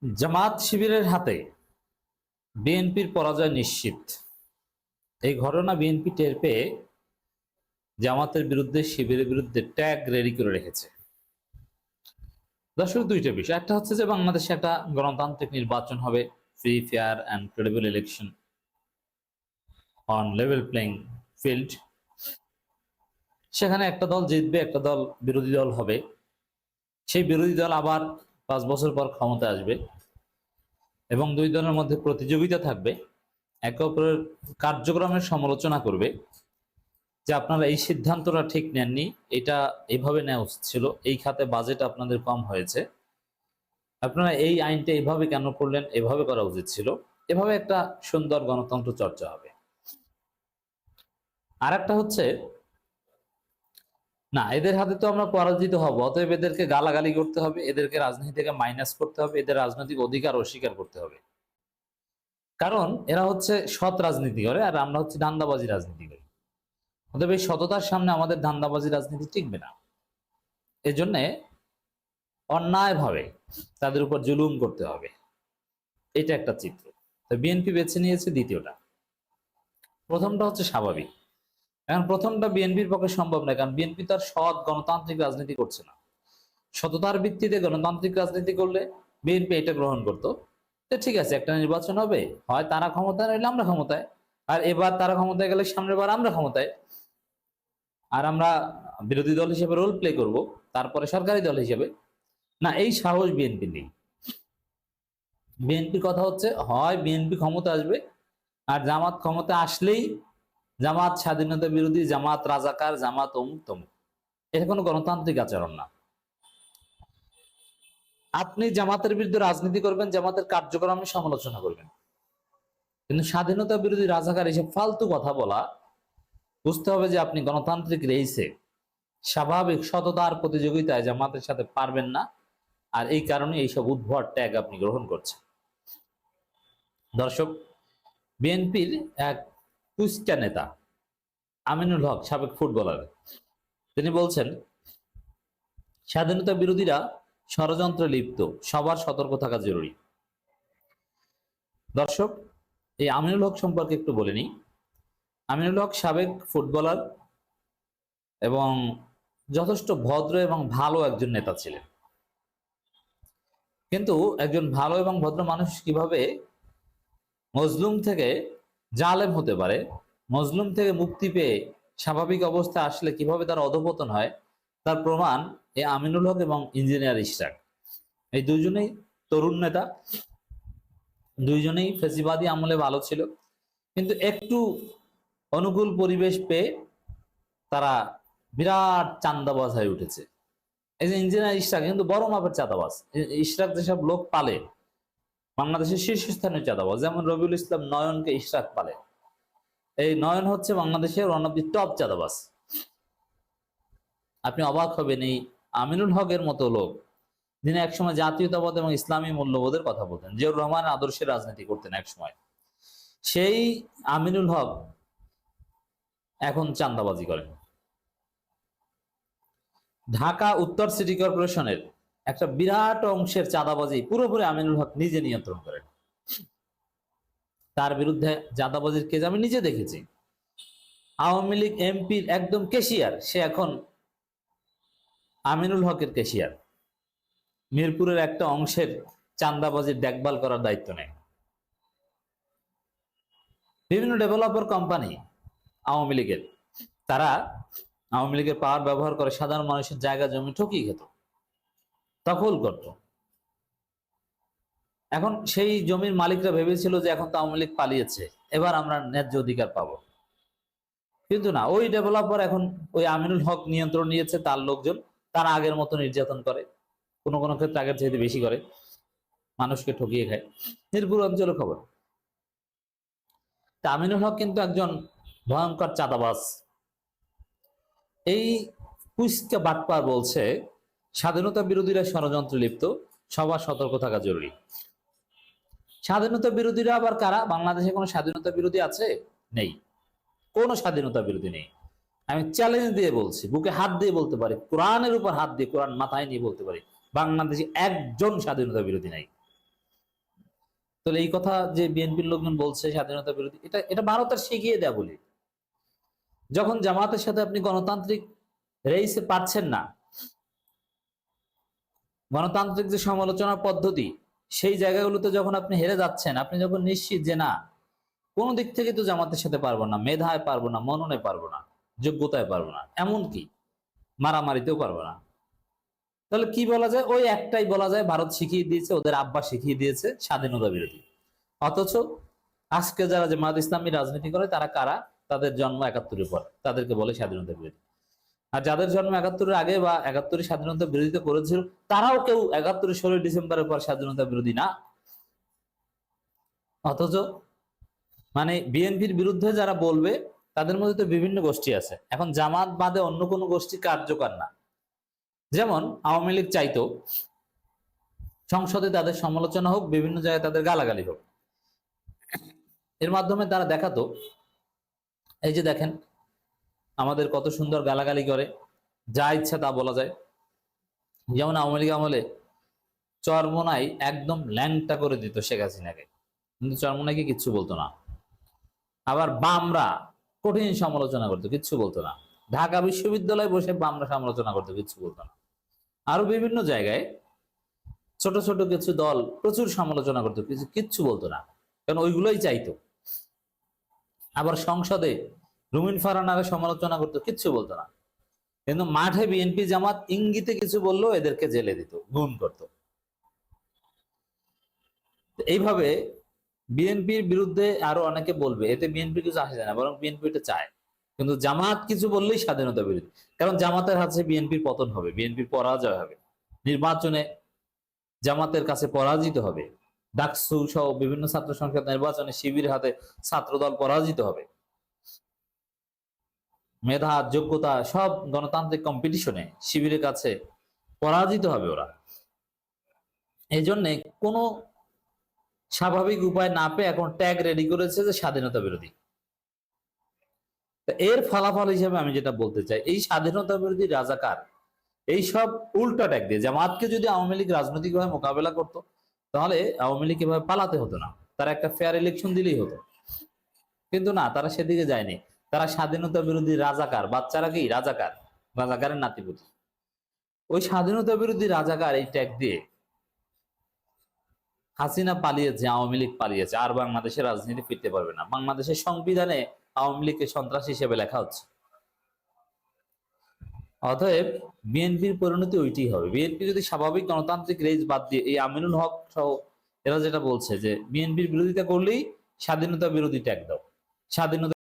জামাত শিবিরের হাতে বিএনপির পরাজয় নিশ্চিত। এই ঘটনা বিএনপি টের পেয়ে জামাতের বিরুদ্ধে, শিবিরের বিরুদ্ধে ট্যাগ রেডি করে রেখেছে। দর্শক, দুইটা বিষয়। একটা হচ্ছে যে বাংলাদেশে একটা গণতান্ত্রিক নির্বাচন হবে, free, fair and credible election on level playing field. সেখানে একটা দল জিতবে, একটা দল বিরোধী দল হবে। সেই বিরোধী দল আবার 5 বছর পর ক্ষমতায় আসবে এবং দুই দলের মধ্যে প্রতিযোগিতা থাকবে, একে অপরের কার্যক্রমের সমালোচনা করবে যে আপনারা এই সিদ্ধান্তটা ঠিক নেননি, এটা এইভাবে নেওয়া উচিত ছিল, এই খাতে বাজেট আপনাদের কম হয়েছে, আপনারা এই আইনটা এইভাবে কেন করলেন, এভাবে করা উচিত ছিল। এভাবে একটা সুন্দর গণতন্ত্র চর্চা হবে। আর একটা হচ্ছে, না, এদের হাতে তো আমরা পরাজিত হব, অতএব এদেরকে গালাগালি করতে হবে, এদেরকে রাজনীতি থেকে মাইনাস করতে হবে, এদের রাজনৈতিক অধিকার অস্বীকার করতে হবে। কারণ এরা হচ্ছে সৎ রাজনীতি করে আর আমরা হচ্ছে ধান্দাবাজি রাজনীতি করি। অতএব এই সততার সামনে আমাদের ধান্দাবাজি রাজনীতি টিকবে না। এজন্যে অন্যায়ভাবে তাদের উপর জুলুম করতে হবে। এটা একটা চিত্র। তো বিএনপি বেছে নিয়েছে দ্বিতীয়টা। প্রথমটা হচ্ছে স্বাভাবিক। এখন প্রথমটা বিএনপির পক্ষে সম্ভব নয়, কারণ বিএনপি তার সৎ গণতান্ত্রিক রাজনীতি করছে না। সততার ভিত্তিতে গণতান্ত্রিক রাজনীতি করলে বিএনপি এটা গ্রহণ করতো যে ঠিক আছে, একটা নির্বাচন হবে, হয় তারা ক্ষমতায়, নইলে আমরা ক্ষমতায়। আর এবার তারা ক্ষমতায় গেলে সামনের বার আমরা ক্ষমতায়, আর আমরা বিরোধী দল হিসেবে রোল প্লে করব, তারপরে সরকারি দল হিসেবে। না, এই সাহস বিএনপি নেই। বিএনপির কথা হচ্ছে, হয় বিএনপি ক্ষমতা আসবে, আর জামাত ক্ষমতা আসলেই জামাত স্বাধীনতা বিরোধী, জামাত রাজাকার, জামাত অমুক তমুক। এটা কোনো গণতান্ত্রিক আচরণ না। আপনি জামাতের বিরুদ্ধে রাজনীতি করবেন, জামাতের কার্যক্রমের সমালোচনা করবেন, কিন্তু স্বাধীনতা বিরোধী, রাজাকার এসব ফালতু কথা বলা, বুঝতে হবে যে আপনি গণতান্ত্রিক রেইসে স্বাভাবিক সততার প্রতিযোগিতায় জামাতের সাথে পারবেন না, আর এই কারণে এইসব উদ্ভট ট্যাগ আপনি গ্রহণ করছেন। দর্শক, বিএনপির এক কুষ্টা নেতা আমিনুল হক, সাবেক ফুটবলার, তিনি বলছেন স্বাধীনতা বিরোধীরা ষড়যন্ত্রে লিপ্ত, সবার সতর্ক থাকা জরুরি। দর্শক, এই আমিনুল হক সম্পর্কে একটু বলে নিই। আমিনুল হক সাবেক ফুটবলার এবং যথেষ্ট ভদ্র এবং ভালো একজন নেতা ছিলেন। কিন্তু একজন ভালো এবং ভদ্র মানুষ কিভাবে মজলুম থেকে জালেম হতে পারে, মজলুম থেকে মুক্তি পেয়ে স্বাভাবিক অবস্থা আসলে কিভাবে তার অধঃপতন হয়, তার প্রমাণ এই আমিনুল হক এবং ইঞ্জিনিয়ার ইশরাক। এই দুইজনেই তরুণ নেতা, দুইজনেই ফেসিবাদী আমলে ভালো ছিল, কিন্তু একটু অনুকূল পরিবেশ পেয়ে তারা বিরাট চাঁদাবাজ হয়ে উঠেছে। এই যে ইঞ্জিনিয়ার ইশরাক কিন্তু বড় মাপের চাঁদাবাজ। ইশরাক যেসব লোক পালে, বাংলাদেশের শীর্ষস্থানীয় চাঁদাবাজ, যেমন রবিউল ইসলাম নয়নকে ইশরাক পালে। এই নয়ন হচ্ছে বাংলাদেশের ওয়ান অফ দি টপ চাঁদাবাজ। আপনি অবাক হবেন, এই আমিনুল হকের মতো লোক, যিনি একসময় জাতীয়তাবাদ এবং ইসলামী মূল্যবোধের কথা বলতেন, জিয়াউর রহমানের আদর্শের রাজনীতি করতেন একসময়, সেই আমিনুল হক এখন চাঁদাবাজি করেন। ঢাকা উত্তর সিটি কর্পোরেশনের একটা বিরাট অংশের চাঁদাবাজি পুরোপুরি আমিনুল হক নিজে নিয়ন্ত্রণ করেন। তার বিরুদ্ধে চাঁদাবাজির কেস আমি নিজে দেখেছি। আওয়ামী লীগ এমপির একদম ক্যাশিয়ার, সে এখন আমিনুল হকের ক্যাশিয়ার। মিরপুরের একটা অংশের চাঁদাবাজির দেখভাল করার দায়িত্ব নেয়। বিভিন্ন ডেভেলপার কোম্পানি আওয়ামী লীগের, তারা আওয়ামী লীগের পাওয়ার ব্যবহার করে সাধারণ মানুষের জায়গা জমি ঠকিয়ে খেত, দখল করত। এখন সেই জমির মালিকরা ভেবেছিল যে এখন তো আওয়ামী লীগ পালিয়েছে, এবার আমরা ন্যায্য অধিকার পাবো। কিন্তু না, ওই ডেভেলপার এখন ওই আমিনুল হক নিয়ন্ত্রণ নিয়েছে, তার লোকজন, তারা আগের মতো নির্যাতন করে, কোনো কোনো ক্ষেত্রে আগের চাইতে বেশি করে, মানুষকে ঠকিয়ে খায়। মিরপুর অঞ্চলের খবর। তা আমিনুল হক কিন্তু একজন ভয়ঙ্কর চাঁদাবাজ। এই কুইস্কা বাটপার বলছে স্বাধীনতা বিরোধীরা ষড়যন্ত্রে লিপ্ত, সবার সতর্ক থাকা জরুরি। স্বাধীনতা বিরোধীরা আবার কারা? বাংলাদেশে কোনো স্বাধীনতা বিরোধী আছে? নেই, কোনো স্বাধীনতা বিরোধী নেই। আমি চ্যালেঞ্জ দিয়ে বলছি, বুকে হাত দিয়ে বলতে পারি, কোরআনের উপর হাত দিয়ে, কোরআন মাথায় নিয়ে বলতে পারি, বাংলাদেশে একজন স্বাধীনতা বিরোধী নাই। তাহলে এই কথা যে বিএনপির লোকজন বলছে স্বাধীনতা বিরোধী, এটা এটা ভারতের শিখিয়ে দেয়া বলি। যখন জামাতের সাথে আপনি গণতান্ত্রিক রেইসে পাচ্ছেন না, গণতান্ত্রিক যে সমালোচনার পদ্ধতি, সেই জায়গাগুলোতে যখন আপনি হেরে যাচ্ছেন, আপনি যখন নিশ্চিত যে না, কোনো দিক থেকে তো জামাতের সাথে পারবো না, মেধায় পারবো না, মননে পারবো না, যোগ্যতায় পারবো না, এমনকি মারামারিতেও পারবো না, তাহলে কি বলা যায়? ওই একটাই বলা যায়, ভারত শিখিয়ে দিয়েছে, ওদের আব্বা শিখিয়ে দিয়েছে স্বাধীনতা বিরোধী। অথচ আজকে যারা জামায়াত ইসলামী রাজনীতি করে তারা কারা? তাদের জন্ম ৭১-এর পর, তাদেরকে বলে স্বাধীনতা বিরোধী। আর যাদের জন্ম ৭১-এর আগে বা ৭১-এর স্বাধীনতা বিরোধিতা করেছিল, তারাও কেউ ৭১-এর ১৬ ডিসেম্বরের পর স্বাধীনতা বিরোধী না। অথচ মানে বিএনপির বিরুদ্ধে যারা বলবে তাদের মধ্যে তো বিভিন্ন গোষ্ঠী আছে। এখন জামাত বাদে অন্য কোনো গোষ্ঠী কার্যকর না। যেমন আওয়ামী লীগ চাইতো সংসদে তাদের সমালোচনা হোক, বিভিন্ন জায়গায় তাদের গালাগালি হোক, এর মাধ্যমে তারা দেখাতো এই যে দেখেন আমাদের কত সুন্দর গালাগালি করে, যা ইচ্ছা তা বলা যায়। যেমন আওয়ামী লীগ আমলে চরমোনাই একদম ল্যাংটা করে দিত শেখ হাসিনাকে, কিন্তু চরমোনাইকে কিচ্ছু বলতো না। আবার বামরা কঠিন সমালোচনা করতো, কিচ্ছু বলতো না। ঢাকা বিশ্ববিদ্যালয়ে বসে বামরা সমালোচনা করতো, কিচ্ছু বলতো না। আরো বিভিন্ন জায়গায় ছোট ছোট কিছু দল প্রচুর সমালোচনা করতো, কিচ্ছু বলতো না, কারণ ওইগুলোই চাইতো। আবার সংসদে রুমিন ফারহানারে সমালোচনা করতো, কিচ্ছু বলতো না। কিন্তু মাঠে বিএনপি জামাত ইঙ্গিতে কিছু বললেও এদেরকে জেলে দিত, গুম করত। এইভাবে বিএনপির বিরুদ্ধে আরো অনেকে বলবে, এতে বিএনপি কিছু আসে যায় না, বরং বিএনপি এটা চায়। কিন্তু জামাত কিছু বললেই স্বাধীনতা বিরোধী, কারণ জামাতের হাতে বিএনপির পতন হবে, বিএনপির পরাজয় হবে, নির্বাচনে জামাতের কাছে পরাজিত হবে। ডাকসু সহ বিভিন্ন ছাত্র সংসদ নির্বাচনে শিবির হাতে ছাত্রদল পরাজিত হবে। মেধা যোগ্যতা সব গণতান্ত্রিক কম্পিটিশনে শিবিরের কাছে পরাজিত হবে ওরা। এই জন্যে কোনো স্বাভাবিক উপায় না পেয়ে এখন ট্যাগ রেডি করেছে যে স্বাধীনতা বিরোধী। এর ফলাফল হিসেবে আমি যেটা বলতে চাই, এই স্বাধীনতা বিরোধী রাজাকার এই সব উল্টা ট্যাগ দিয়ে জামাতকে যদি আওয়ামী লীগ রাজনৈতিকভাবে মোকাবেলা করতো, তাহলে আওয়ামী লীগ এভাবে পালাতে হতো না, তারা একটা ফেয়ার ইলেকশন দিলেই হতো। কিন্তু না, তারা সেদিকে যায়নি। তারা স্বাধীনতা বিরোধী রাজাকার, বাচ্চারা কি রাজাকার, রাজাকারের নাতিপুতি। ওই স্বাধীনতা বিরোধী রাজাকার এই ট্যাগ দিয়ে হাসিনা পালিয়েছে, আওয়ামী লীগ পালিয়েছে, আর বাংলাদেশের রাজনীতি ফিরতে পারবে না। বাংলাদেশের সংবিধানে আওয়ামী লীগকে সন্ত্রাসী হিসেবে লেখা হচ্ছে। অতএব বিএনপির পরিণতি ওইটাই হবে। বিএনপি যদি স্বাভাবিক গণতান্ত্রিক রেজ বাদ দিয়ে এই আমিনুল হক সহ এরা যেটা বলছে যে বিএনপির বিরোধিতা করলেই স্বাধীনতা বিরোধী ট্যাগ দাও, স্বাধীনতা